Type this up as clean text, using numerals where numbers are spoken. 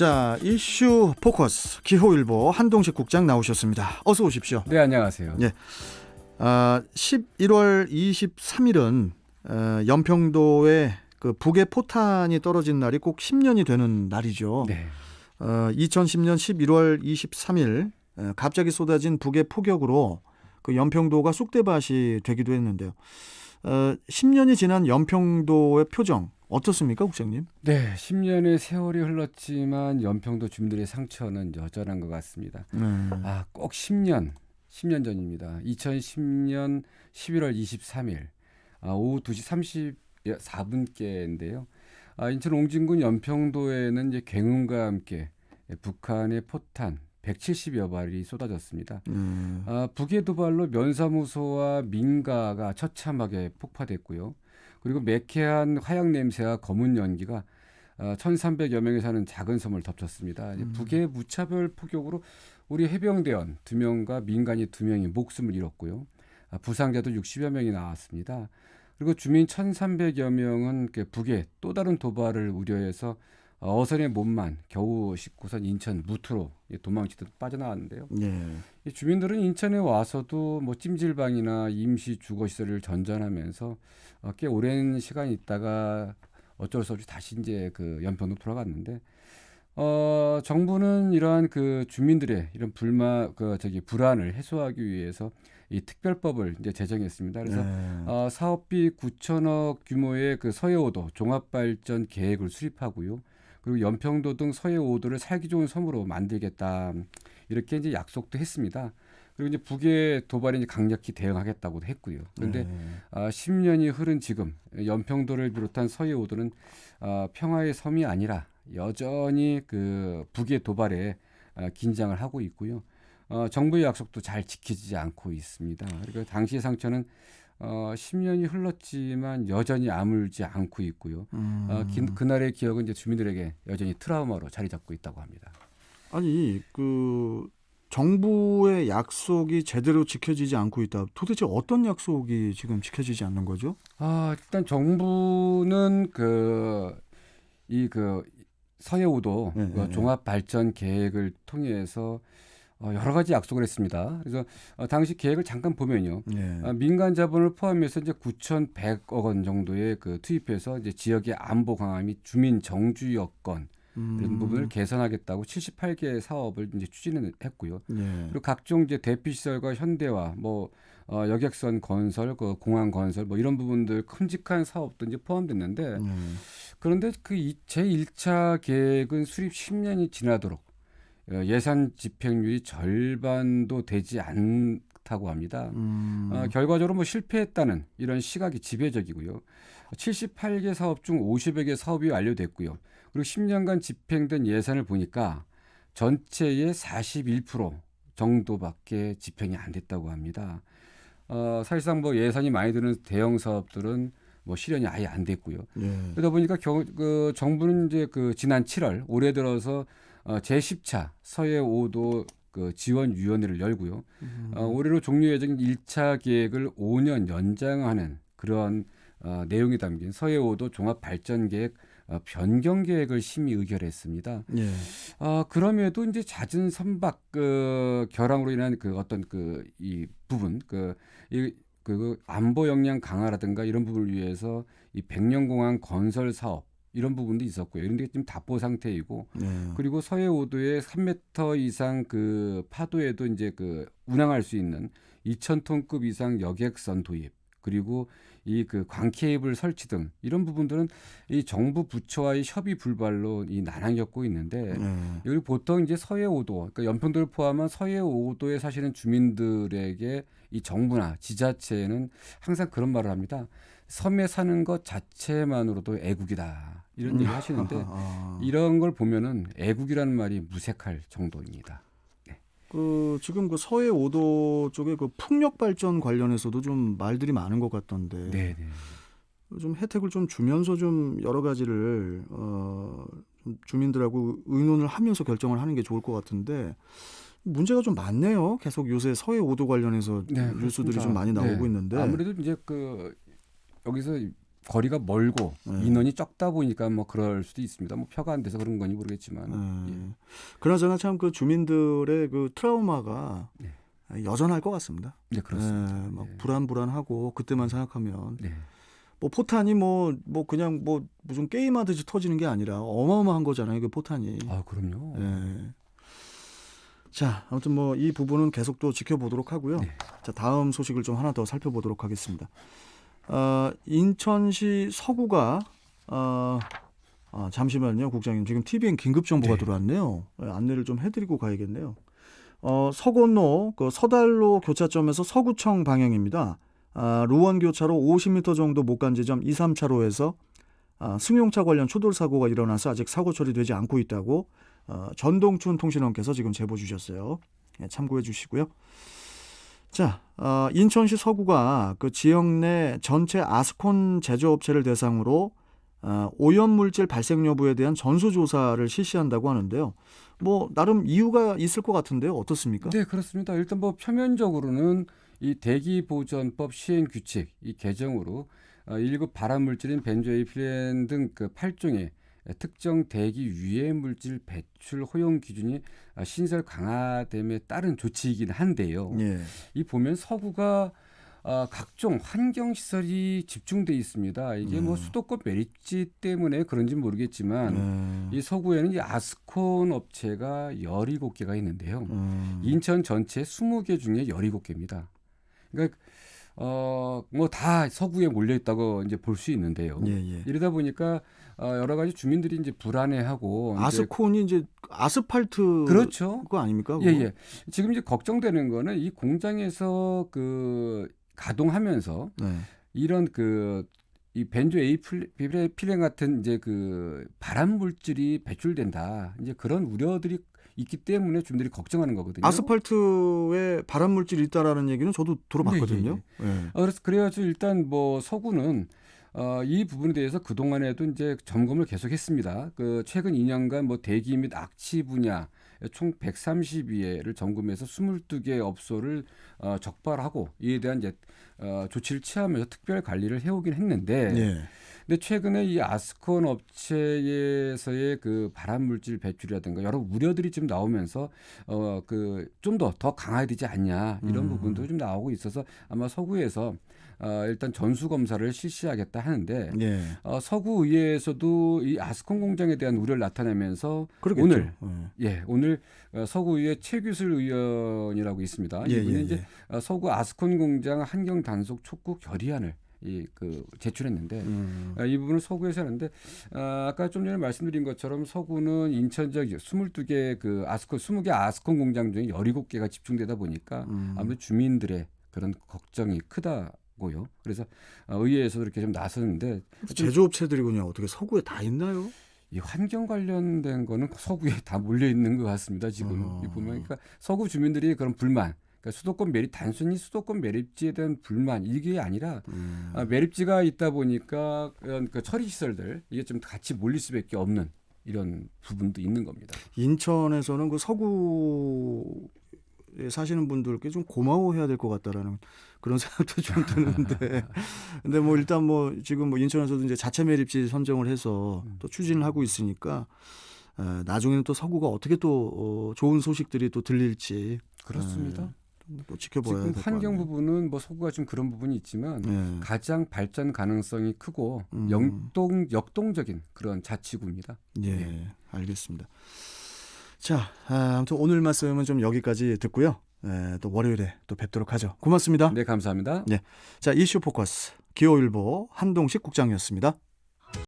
자, 이슈 포커스 기호일보 한동식 국장 나오셨습니다. 어서 오십시오. 네, 안녕하세요. 예. 11월 23일은 연평도에 그 북의 포탄이 떨어진 날이 꼭 10년이 되는 날이죠. 네. 2010년 11월 23일 갑자기 쏟아진 북의 포격으로 그 연평도가 쑥대밭이 되기도 했는데요. 10년이 지난 연평도의 표정 어떻습니까, 국장님? 네, 10년의 세월이 흘렀지만 연평도 주민들의 상처는 여전한 것 같습니다. 꼭 10년 전입니다. 2010년 11월 23일 오후 2시 34분께인데요. 인천 옹진군 연평도에는 이제 굉음과 함께 북한의 포탄 170여 발이 쏟아졌습니다. 북의 도발로 면사무소와 민가가 처참하게 폭파됐고요. 그리고 매캐한 화약 냄새와 검은 연기가 1,300여 명이 사는 작은 섬을 덮쳤습니다. 북의 무차별 포격으로 우리 해병대원 2명과 민간인 2명이 목숨을 잃었고요. 부상자도 60여 명이 나왔습니다. 그리고 주민 1,300여 명은 북의 또 다른 도발을 우려해서 어선의 몸만 겨우 싣고선 인천 무트로 도망치듯 빠져나왔는데요. 이 주민들은 인천에 와서도 뭐 찜질방이나 임시 주거시설을 전전하면서 꽤 오랜 시간 있다가 어쩔 수 없이 다시 이제 그 연평도 돌아갔는데 정부는 이러한 그 주민들의 이런 불안을 해소하기 위해서 이 특별법을 이제 제정했습니다. 그래서 사업비 9천억 규모의 그 서해 5도 종합발전 계획을 수립하고요. 그리고 연평도 등 서해 5도를 살기 좋은 섬으로 만들겠다 이렇게 이제 약속도 했습니다. 그리고 이제 북의 도발에 이제 강력히 대응하겠다고도 했고요. 그런데 10년이 흐른 지금 연평도를 비롯한 서해 5도는 평화의 섬이 아니라 여전히 그 북의 도발에 긴장을 하고 있고요. 정부의 약속도 잘 지키지 않고 있습니다. 그리고 당시의 상처는 10년이 흘렀지만 여전히 아물지 않고 있고요. 그날의 기억은 이제 주민들에게 여전히 트라우마로 자리 잡고 있다고 합니다. 아니, 그 정부의 약속이 제대로 지켜지지 않고 있다. 도대체 어떤 약속이 지금 지켜지지 않는 거죠? 일단 정부는 서해 5도 종합 발전 계획을 통해서 여러 가지 약속을 했습니다. 그래서 당시 계획을 잠깐 보면요, 민간 자본을 포함해서 이제 9,100억 원 정도의 그 투입해서 이제 지역의 안보 강화 및 주민 정주 여건 이런 부분을 개선하겠다고 78개 사업을 이제 추진을 했고요. 그리고 각종 이제 대피 시설과 현대화, 여객선 건설, 그 공항 건설, 이런 부분들 큼직한 사업도 이제 포함됐는데, 그런데 그 제1차 계획은 수립 10년이 지나도록 예산 집행률이 절반도 되지 않다고 합니다. 결과적으로 실패했다는 이런 시각이 지배적이고요. 78개 사업 중 50여 개 사업이 완료됐고요. 그리고 10년간 집행된 예산을 보니까 전체의 41% 정도밖에 집행이 안 됐다고 합니다. 사실상 예산이 많이 드는 대형 사업들은 실현이 아예 안 됐고요. 그러다 보니까 정부는 이제 지난 7월 올해 들어서 제10차 서해 5도 지원위원회를 열고요. 올해로 종료 예정인 1차 계획을 5년 연장하는 그런 내용이 담긴 서해 5도 종합발전계획 변경 계획을 심의 의결했습니다. 그럼에도 이제 잦은 선박 결항으로 인한 이 부분 안보 역량 강화라든가 이런 부분을 위해서 이 백령공항 건설 사업 이런 부분도 있었고요. 이런 게 지금 답보 상태이고, 그리고 서해 5도에 3m 이상 그 파도에도 이제 운항할 수 있는 2,000톤급 이상 여객선 도입, 그리고 이 광 케이블 설치 등 이런 부분들은 이 정부 부처와의 협의 불발로 이 난항 겪고 있는데, 여기 보통 이제 서해 5도, 그러니까 연평도를 포함한 서해 5도에 사시는 주민들에게 이 정부나 지자체는 항상 그런 말을 합니다. 섬에 사는 것 자체만으로도 애국이다. 이런 얘기 하시는데 이런 걸 보면은 애국이라는 말이 무색할 정도입니다. 지금 서해 5도 쪽에 풍력 발전 관련해서도 좀 말들이 많은 것 같던데. 좀 혜택을 좀 주면서 좀 여러 가지를 좀 주민들하고 의논을 하면서 결정을 하는 게 좋을 것 같은데 문제가 좀 많네요. 계속 요새 서해 5도 관련해서 뉴스들이 좀 많이 나오고 있는데. 아무래도 이제 여기서 거리가 멀고 네. 인원이 적다 보니까 뭐 그럴 수도 있습니다. 뭐 표가 안 돼서 그런 건지 모르겠지만. 예. 그나저나 참 그 주민들의 그 트라우마가 네. 여전할 것 같습니다. 네, 그렇습니다. 네, 막 불안불안하고 그때만 생각하면 네. 뭐 포탄이 뭐 그냥 뭐 무슨 게임하듯이 터지는 게 아니라 어마어마한 거잖아요. 그 포탄이. 아, 그럼요. 네. 자, 아무튼 뭐 이 부분은 계속 또 지켜보도록 하고요. 네. 자, 다음 소식을 좀 하나 더 살펴보도록 하겠습니다. 인천시 서구가 잠시만요, 국장님. 지금 TVN 긴급 정보가 들어왔네요. 안내를 좀 해드리고 가야겠네요. 서건로 그 서달로 교차점에서 서구청 방향입니다. 루원 교차로 50m 정도 못 간 지점 2, 3차로에서 승용차 관련 추돌 사고가 일어나서 아직 사고 처리되지 않고 있다고 전동춘 통신원께서 지금 제보 주셨어요. 예, 참고해 주시고요. 자, 인천시 서구가 그 지역 내 전체 아스콘 제조업체를 대상으로 오염물질 발생 여부에 대한 전수조사를 실시한다고 하는데요. 뭐 나름 이유가 있을 것 같은데요. 어떻습니까? 네, 그렇습니다. 일단 뭐 표면적으로는 이 대기보전법 시행 규칙 이 개정으로 1급 발암물질인 벤조에이필렌 등 그 8종의 특정 대기 유해 물질 배출 허용 기준이 신설 강화됨에 따른 조치이긴 한데요. 예. 이 보면 서구가 각종 환경 시설이 집중돼 있습니다. 이게 뭐 수도권 매립지 때문에 그런지 모르겠지만 이 서구에는 이 아스콘 업체가 17개가 있는데요. 인천 전체 20개 중에 17개입니다. 그러니까 뭐 다 서구에 몰려 있다고 이제 볼 수 있는데요. 예. 이러다 보니까 여러 가지 주민들이 이제 불안해하고 아스콘이 이제 아스팔트 그렇죠. 그거 아닙니까? 그거? 예. 지금 이제 걱정되는 거는 이 공장에서 그 가동하면서 이런 이 벤조에이필렌 같은 이제 그 발암 물질이 배출된다. 이제 그런 우려들이 있기 때문에 주민들이 걱정하는 거거든요. 아스팔트에 발암 물질이 있다라는 얘기는 저도 들어봤거든요. 그래서 그래가지고 일단 뭐 서구는 이 부분에 대해서 그 동안에도 이제 점검을 계속했습니다. 그 최근 2년간 뭐 대기 및 악취 분야 총 132회를 점검해서 22개 업소를 적발하고 이에 대한 이제 조치를 취하면서 특별 관리를 해오긴 했는데. 근데 최근에 이 아스콘 업체에서의 그 발암 물질 배출이라든가 여러 우려들이 좀 나오면서 그 좀 더 강화해야 되지 않냐 이런 부분도 좀 나오고 있어서 아마 서구에서 일단 전수 검사를 실시하겠다 하는데 서구의회에서도 이 아스콘 공장에 대한 우려를 나타내면서 그러겠죠. 오늘 서구의회 최규슬 의원이라고 있습니다. 이분이 이제 서구 아스콘 공장 환경 단속 촉구 결의안을 제출했는데 이 부분을 서구에서 하는데 아까 좀 전에 말씀드린 것처럼 서구는 인천 지역 22개 그 아스콘 20개 아스콘 공장 중에 17개가 집중되다 보니까 아무래도 주민들의 그런 걱정이 크다고요. 그래서 의회에서도 이렇게 좀 나섰는데 제조업체들이 그냥 어떻게 서구에 다 있나요? 이 환경 관련된 거는 서구에 다 몰려 있는 것 같습니다. 지금 보면 그러니까 서구 주민들이 그런 불만. 그러니까 수도권 매립 단순히 수도권 매립지에 대한 불만 이게 아니라 매립지가 있다 보니까 그 처리 시설들 이게 좀 같이 몰릴 수밖에 없는 이런 부분도 있는 겁니다. 인천에서는 그 서구에 사시는 분들께 좀 고마워해야 될 것 같다라는 그런 생각도 좀 드는데, 근데 뭐 일단 뭐 지금 뭐 인천에서도 이제 자체 매립지 선정을 해서 또 추진을 하고 있으니까 나중에는 또 서구가 어떻게 또 좋은 소식들이 또 들릴지 그렇습니다. 또 지켜봐야 될 것 지금 환경 같네요. 부분은 뭐 서구가 좀 그런 부분이 있지만 가장 발전 가능성이 크고 역동적인 그런 자치구입니다. 알겠습니다. 자, 아무튼 오늘 말씀은 좀 여기까지 듣고요. 또 월요일에 또 뵙도록 하죠. 고맙습니다. 네, 감사합니다. 자, 이슈 포커스 기호일보 한동식 국장이었습니다.